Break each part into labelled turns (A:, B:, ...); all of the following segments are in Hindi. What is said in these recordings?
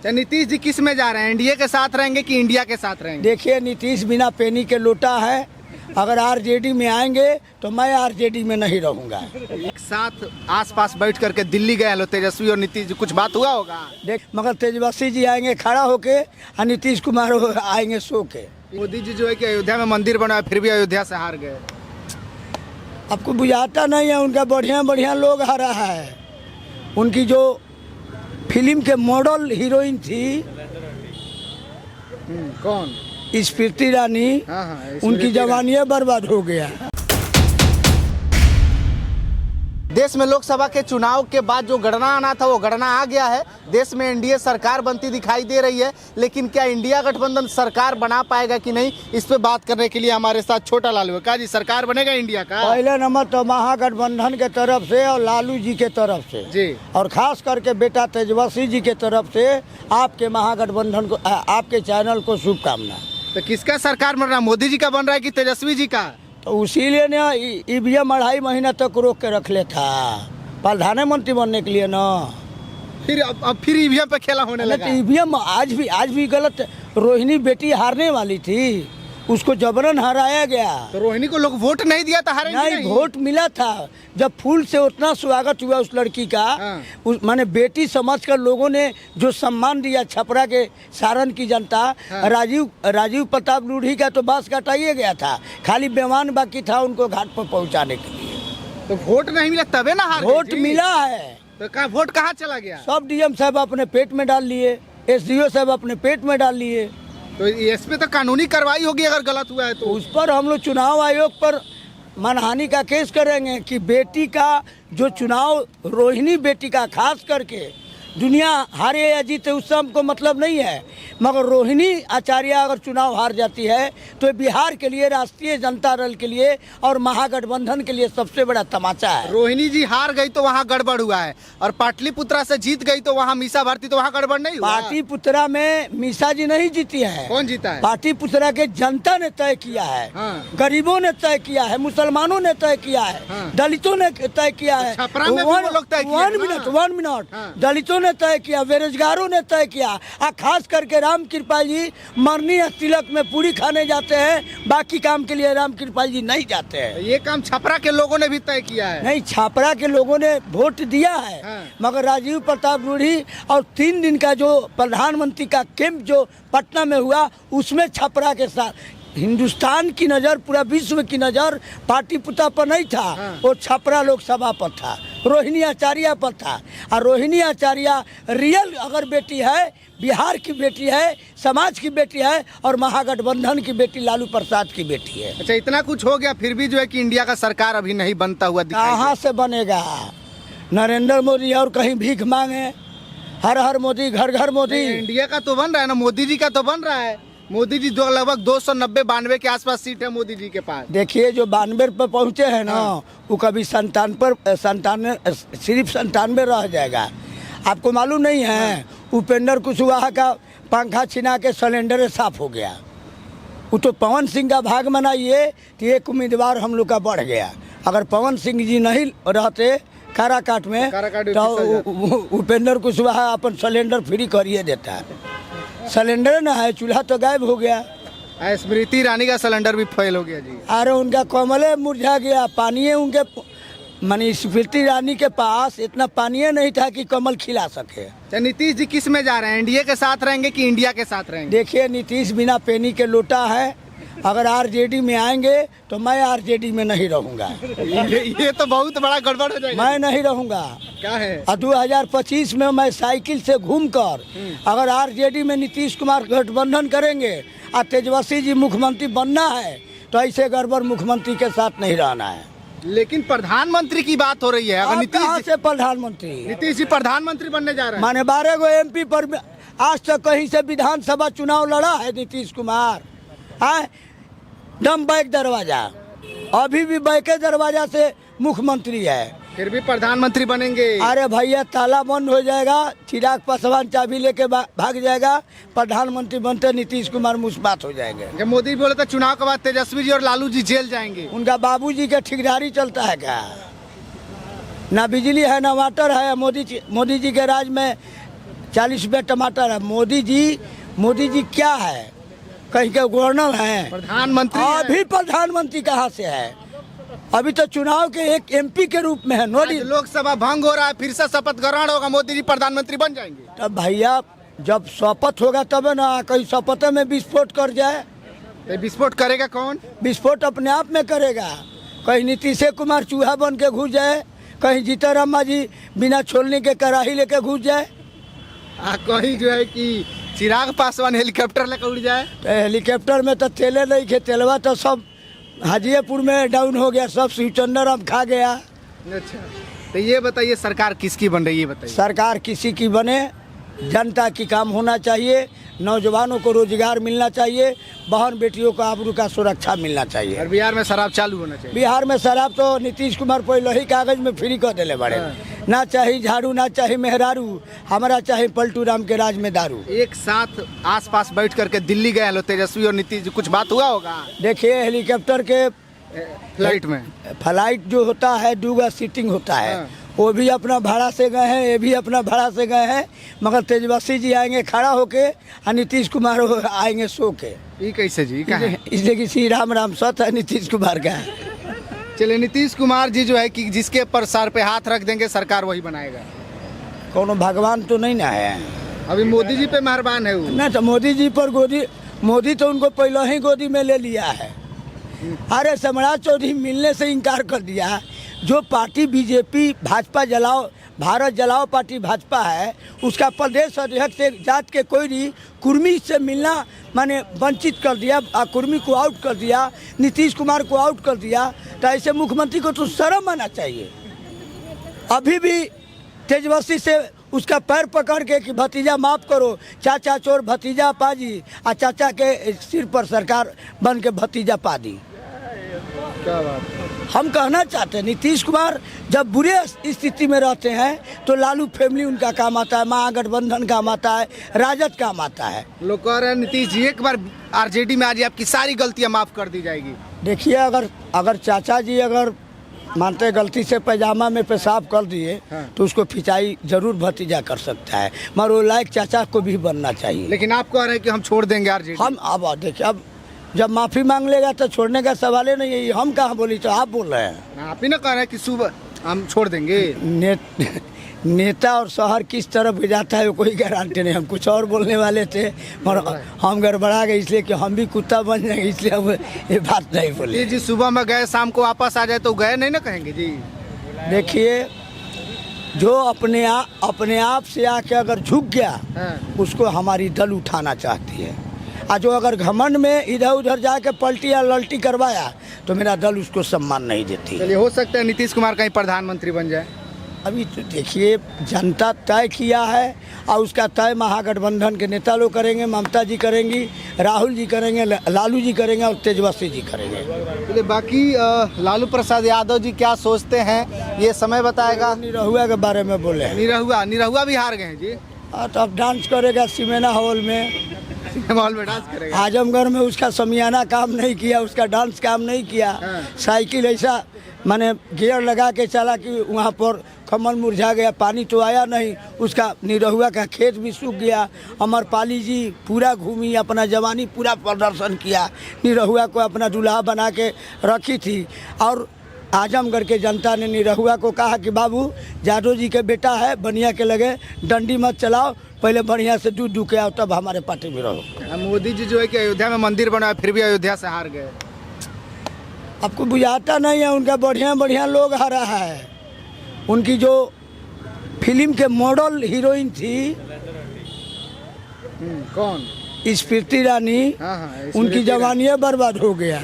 A: नीतीश जी किस में जा रहे हैं, एनडीए के साथ रहेंगे कि इंडिया के साथ रहेंगे?
B: देखिए, नीतीश बिना पेनी के लोटा है। अगर आरजेडी में आएंगे तो मैं आरजेडी में नहीं रहूंगा।
A: एक साथ आसपास बैठ करके दिल्ली गए लो तेजस्वी और नीतीश जी, कुछ बात हुआ होगा?
B: देख, मगर तेजस्वी जी आएंगे खड़ा होके और नीतीश कुमार आएंगे सो के।
A: मोदी जी जो है कि अयोध्या में मंदिर बनाया, फिर भी अयोध्या से हार गए।
B: आपको बुझाता नहीं है, उनका बढ़िया बढ़िया लोग आ रहा है। उनकी जो फिल्म के मॉडल हीरोइन थी
A: कौन?
B: स्मृति ईरानी।
A: हाँ,
B: उनकी जवानी बर्बाद हो गया।
A: देश में लोकसभा के चुनाव के बाद जो गणना आना था वो गणना आ गया है। देश में एनडीए सरकार बनती दिखाई दे रही है, लेकिन क्या इंडिया गठबंधन सरकार बना पाएगा कि नहीं, इस पे बात करने के लिए हमारे साथ छोटा लालू है। क्या जी, सरकार बनेगा इंडिया का?
B: पहले नंबर तो महागठबंधन के तरफ से और लालू जी के तरफ से
A: जी,
B: और खास करके बेटा तेजस्वी जी के तरफ से आपके महागठबंधन को, आपके चैनल को शुभकामना।
A: तो किसका सरकार बन रहा है, मोदी जी का बन रहा है कि तेजस्वी जी का?
B: तो इसीलिए ना ईवीएम 2.5 महीना तक रोक के रख ले था, प्रधानमंत्री बनने के लिए ना।
A: फिर अब फिर ईवीएम पे खेला होने लगा।
B: ईवीएम आज भी गलत। रोहिणी बेटी हारने वाली थी, उसको जबरन हराया गया।
A: तो रोहिणी को लोग वोट नहीं दिया था, हारेंगे
B: नहीं, वोट मिला था। जब फूल से उतना स्वागत हुआ उस लड़की का, माने बेटी समझकर लोगों ने जो सम्मान दिया छपरा के सारण की जनता। राजीव प्रताप रूढ़ी का तो बस कटाइए गया था, खाली बेमान बाकी था उनको घाट पर पहुंचाने के लिए।
A: तो वोट नहीं मिला तबे ना हार?
B: वोट मिला है
A: तो वोट कहाँ चला गया?
B: सब डीएम साहब अपने पेट में डाल लिए, एसडीओ साहब अपने पेट में डाल लिए।
A: तो इस पे तो कानूनी कार्रवाई होगी अगर गलत हुआ है तो।
B: उस पर हम लोग चुनाव आयोग पर मानहानि का केस करेंगे कि बेटी का जो चुनाव, रोहिणी बेटी का खास करके, दुनिया हारे या जीते उससे हमको मतलब नहीं है, मगर रोहिणी आचार्य अगर चुनाव हार जाती है तो बिहार के लिए, राष्ट्रीय जनता दल के लिए और महागठबंधन के लिए सबसे बड़ा तमाचा है।
A: रोहिणी जी हार गई तो वहाँ गड़बड़ हुआ है, और पाटलिपुत्रा से जीत गई तो वहाँ मीसा भारती, तो वहाँ गड़बड़ नहीं हुआ?
B: पाटलिपुत्रा में मीसा जी नहीं जीती है।
A: कौन जीता है?
B: पाटलिपुत्रा के जनता ने तय किया है। गरीबों ने तय किया है, मुसलमानों ने तय किया है, दलितों ने तय किया है। 1 मिनट, दलितों ने तय किया, बेरोजगारों ने तय किया। खास करके राम कृपाल जी मरनी तिलक में पूरी खाने जाते हैं, बाकी काम के लिए राम कृपाल जी नहीं जाते हैं।
A: ये काम छपरा के लोगों ने भी तय किया है।
B: नहीं, छपरा के लोगों ने वोट दिया है, मगर राजीव प्रताप रूढ़ी और 3 दिन का जो प्रधानमंत्री का कैंप जो पटना में हुआ, उसमें छपरा के साथ हिंदुस्तान की नज़र, पूरा विश्व की नज़र पाटलिपुत्रा पर नहीं था, वो छपरा लोकसभा पर था, रोहिणी आचार्य पर था। और रोहिणी आचार्य रियल अगर बेटी है, बिहार की बेटी है, समाज की बेटी है और महागठबंधन की बेटी लालू प्रसाद की बेटी है।
A: अच्छा, इतना कुछ हो गया फिर भी जो है कि इंडिया का सरकार अभी नहीं बनता हुआ दिखाई दे।
B: कहाँ से बनेगा? नरेंद्र मोदी और कहीं भीख मांगे, हर हर मोदी, घर घर मोदी।
A: इंडिया का तो बन रहा है ना, मोदी जी का तो बन रहा है। मोदी जी जो लगभग 290-92 के आसपास सीट है मोदी जी के पास।
B: देखिए, जो 92 पर पहुंचे हैं ना, वो कभी 97 सिर्फ 97 रह जाएगा। आपको मालूम नहीं है, उपेंद्र कुशवाहा का पंखा छिना के सिलेंडर साफ हो गया। वो तो पवन सिंह का भाग मनाइए कि एक उम्मीदवार हम लोग का बढ़ गया। अगर पवन सिंह जी नहीं रहते काराकाट में तो उपेंद्र कुशवाहा अपन सिलेंडर फ्री करिए देता है। सिलेंडर ना है, चूल्हा तो गायब हो गया।
A: स्मृति ईरानी का सिलेंडर भी फेल हो गया जी।
B: अरे उनका कमले मुरझा गया, पानी उनके मानी स्मृति ईरानी के पास इतना पानी नहीं था कि कमल खिला सके।
A: नीतीश जी किस में जा रहे हैं, एनडीए के साथ रहेंगे कि इंडिया के साथ रहेंगे?
B: देखिए, नीतीश बिना पेनी के लोटा है। अगर आरजेडी में आएंगे तो मैं आरजेडी में नहीं रहूंगा।
A: ये तो बहुत बड़ा गड़बड़ हो जाएगा।
B: मैं नहीं रहूंगा।
A: क्या है?
B: 2025 में मैं साइकिल से घूमकर, अगर आरजेडी में नीतीश कुमार गठबंधन करेंगे और तेजस्वी जी मुख्यमंत्री बनना है, तो ऐसे गड़बड़ मुख्यमंत्री के साथ नहीं रहना है।
A: लेकिन प्रधानमंत्री की बात हो रही है। अगर
B: नीतीश से प्रधानमंत्री,
A: नीतीश जी प्रधानमंत्री बनने जा रहे हैं।
B: माने 12 गो MP पर आज तक कहीं से विधानसभा चुनाव लड़ा है नीतीश कुमार? दम बैक दरवाजा, अभी भी बैके दरवाजा से मुख्यमंत्री है,
A: फिर भी प्रधानमंत्री बनेंगे।
B: अरे भैया, ताला बंद हो जाएगा, चिराग पासवान चाबी लेके भाग जाएगा, प्रधानमंत्री बनते नीतीश कुमार मुस्बात हो जाएंगे।
A: मोदी बोले तो चुनाव के बाद तेजस्वी जी और लालू जी जेल जाएंगे।
B: उनका बाबूजी के ठेकेदारी चलता है क्या? ना बिजली है, ना वाटर है। मोदी जी के राज में 40 रुपये टमाटर है। मोदी जी क्या है, कहीं के गवर्नर हैं,
A: प्रधानमंत्री हैं।
B: अभी प्रधानमंत्री कहाँ से है? अभी तो चुनाव के एक MP के रूप में है। नोडी
A: आज लोकसभा भंग हो रहा है, फिर से शपथ ग्रहण होगा, मोदी जी प्रधानमंत्री बन जाएंगे।
B: तब भैया जब शपथ होगा तब ना, कहीं शपथ में विस्फोट कर जाए।
A: तो विस्फोट करेगा कौन?
B: विस्फोट अपने आप में करेगा। कहीं नीतीश कुमार चूहा बन के घुस जाए, कहीं जीताराम जी बिना छोलने के कड़ाही लेके घुस जाए,
A: कहीं जो है कि चिराग पासवान हेलीकॉप्टर लेकर उड़ जाए।
B: तो हेलीकॉप्टर में तो तेले नहीं खे, तेलवा तो सब हाजीपुर में डाउन हो गया, सब स्विचंदर अब खा गया।
A: अच्छा, तो ये बताइए सरकार किसकी बन रही है, ये बताइए।
B: सरकार किसी की बने, जनता की काम होना चाहिए, नौजवानों को रोजगार मिलना चाहिए, बहन बेटियों को आबरू का सुरक्षा मिलना चाहिए।
A: और बिहार में शराब चालू होना चाहिए।
B: बिहार में शराब तो नीतीश कुमार पहले ही कागज में फ्री कर दिले बड़े। ना चाहिए झाड़ू, ना चाहिए मेहरारू, हमारा चाहिए पलटू राम के राज में दारू।
A: एक साथ आसपास बैठ करके दिल्ली गए लो तेजस्वी और नीतीश, कुछ बात हुआ होगा?
B: देखिए हेलीकॉप्टर के
A: फ्लाइट में
B: फ्लाइट जो होता है 2 सीटिंग होता है, वो भी अपना भाड़ा से गए हैं, ये भी अपना भाड़ा से गए हैं, मगर तेजस्वी जी आएंगे खड़ा होके और नीतीश कुमार आएंगे सो के।
A: ये कैसे जी, कहाँ है?
B: इसलिए कि श्री राम राम सत है नीतीश कुमार का।
A: चलिए, नीतीश कुमार जी जो है कि जिसके पर सर पे हाथ रख देंगे सरकार वही बनाएगा।
B: कोनो भगवान तो नहीं ना है।
A: अभी मोदी जी पे मेहरबान है वो।
B: ना तो मोदी जी पर मोदी तो उनको पहले ही गोदी में ले लिया है। अरे सम्राट चौधरी मिलने से इनकार कर दिया। जो पार्टी बीजेपी भाजपा जलाओ भारत जलाओ पार्टी भाजपा है, उसका प्रदेश अध्यक्ष एक जात के कोई नहीं कुर्मी से मिलना माने वंचित कर दिया, कुर्मी को आउट कर दिया, नीतीश कुमार को आउट कर दिया। तो ऐसे मुख्यमंत्री को तो शर्म आना चाहिए। अभी भी तेजस्वी से उसका पैर पकड़ के कि भतीजा माफ करो, चाचा चोर भतीजा पाजी, और चाचा के सिर पर सरकार बन के भतीजा पा दी।
A: क्या बात।
B: हम कहना चाहते हैं नीतीश कुमार जब बुरे स्थिति में रहते हैं तो लालू फैमिली उनका काम आता है, महागठबंधन काम आता है, राजद काम आता है।
A: लोग कह रहे हैं नीतीश जी एक बार RJD में आ जाइए, आपकी सारी गलतियां माफ कर दी जाएगी।
B: देखिए अगर चाचा जी अगर मानते गलती से पैजामा में पेशाब कर दिए तो उसको खिंचाई जरूर भतीजा कर सकता है, मगर वो लायक चाचा को भी बनना चाहिए।
A: लेकिन आप कह रहे हैं कि हम छोड़ देंगे RJD।
B: हम अब देखिए, अब जब माफ़ी मांग लेगा तो छोड़ने का सवाल ही नहीं है। हम कहाँ बोली, तो आप बोल रहे हैं।
A: आप ही ना कह रहे हैं कि सुबह हम छोड़ देंगे।
B: नेता और शहर किस तरफ जाता है वो कोई गारंटी नहीं। हम कुछ और बोलने वाले थे और हम गड़बड़ा गए, इसलिए कि हम भी कुत्ता बन जाएंगे, इसलिए हम ये बात नहीं बोले।
A: जी सुबह में गए, शाम को वापस आ जाए तो गए नहीं ना कहेंगे जी।
B: देखिए, जो अपने आप से आके अगर झुक गया उसको हमारी दल उठाना चाहती है, और जो अगर घमंड में इधर उधर जाके पलटी या लल्टी करवाया तो मेरा दल उसको सम्मान नहीं देती।
A: चलिए, हो सकता है नीतीश कुमार कहीं प्रधानमंत्री बन जाए।
B: अभी तो देखिए, जनता तय किया है और उसका तय महागठबंधन के नेता लोग करेंगे, ममता जी करेंगी, राहुल जी करेंगे, लालू जी करेंगे और तेजस्वी जी करेंगे।
A: चलिए, बाकी लालू प्रसाद यादव जी क्या सोचते हैं ये समय बताएगा।
B: निरहुआ के बारे में बोले हैं।
A: निरहुआ भी हार गए हैं जी।
B: तो अब डांस करेगा सिनेमा हॉल में,
A: हॉल में डांस करेगा।
B: आजमगढ़ में उसका समियाना काम नहीं किया, उसका डांस काम नहीं किया। साइकिल ऐसा माने गियर लगा के चला कि वहाँ पर कमल मुरझा गया, पानी तो आया नहीं। उसका निरहुआ का खेत भी सूख गया। अमरपाली जी पूरा घूमी, अपना जवानी पूरा प्रदर्शन किया, निरहुआ को अपना दूल्हा बना के रखी थी। और आजमगढ़ के जनता ने निरहुआ को कहा कि बाबू जादव जी के बेटा है, बनिया के लगे डंडी मत चलाओ, पहले बढ़िया से दूध के आओ तब हमारे पार्टी में रहो।
A: मोदी जी जो है कि अयोध्या में मंदिर बनाया, फिर भी अयोध्या से हार गए।
B: आपको बुझाता नहीं है, उनका बढ़िया लोग हारा है। उनकी जो फिल्म के मॉडल हीरोइन थी
A: कौन,
B: स्मृति ईरानी, उनकी जवानी बर्बाद हो गया।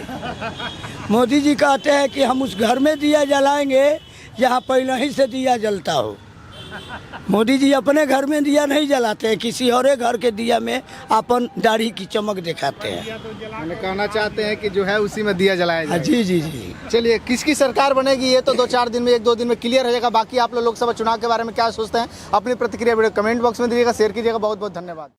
B: मोदी जी कहते हैं कि हम उस घर में दिया जलाएंगे जहाँ पहले ही से दिया जलता हो। मोदी जी अपने घर में दिया नहीं जलाते हैं, किसी और घर के दिया में अपन दाढ़ी की चमक दिखाते हैं।
A: मैंने कहना चाहते हैं कि जो है उसी में दिया जलाया जाए।
B: जी जी जी।
A: चलिए, किसकी सरकार बनेगी ये तो 2-4 दिन में, 1-2 दिन में क्लियर हो जाएगा। बाकी आप लोग लोकसभा चुनाव के बारे में क्या सोचते हैं, अपनी प्रतिक्रिया वीडियो कमेंट बॉक्स में दीजिएगा, शेयर कीजिएगा। बहुत बहुत धन्यवाद।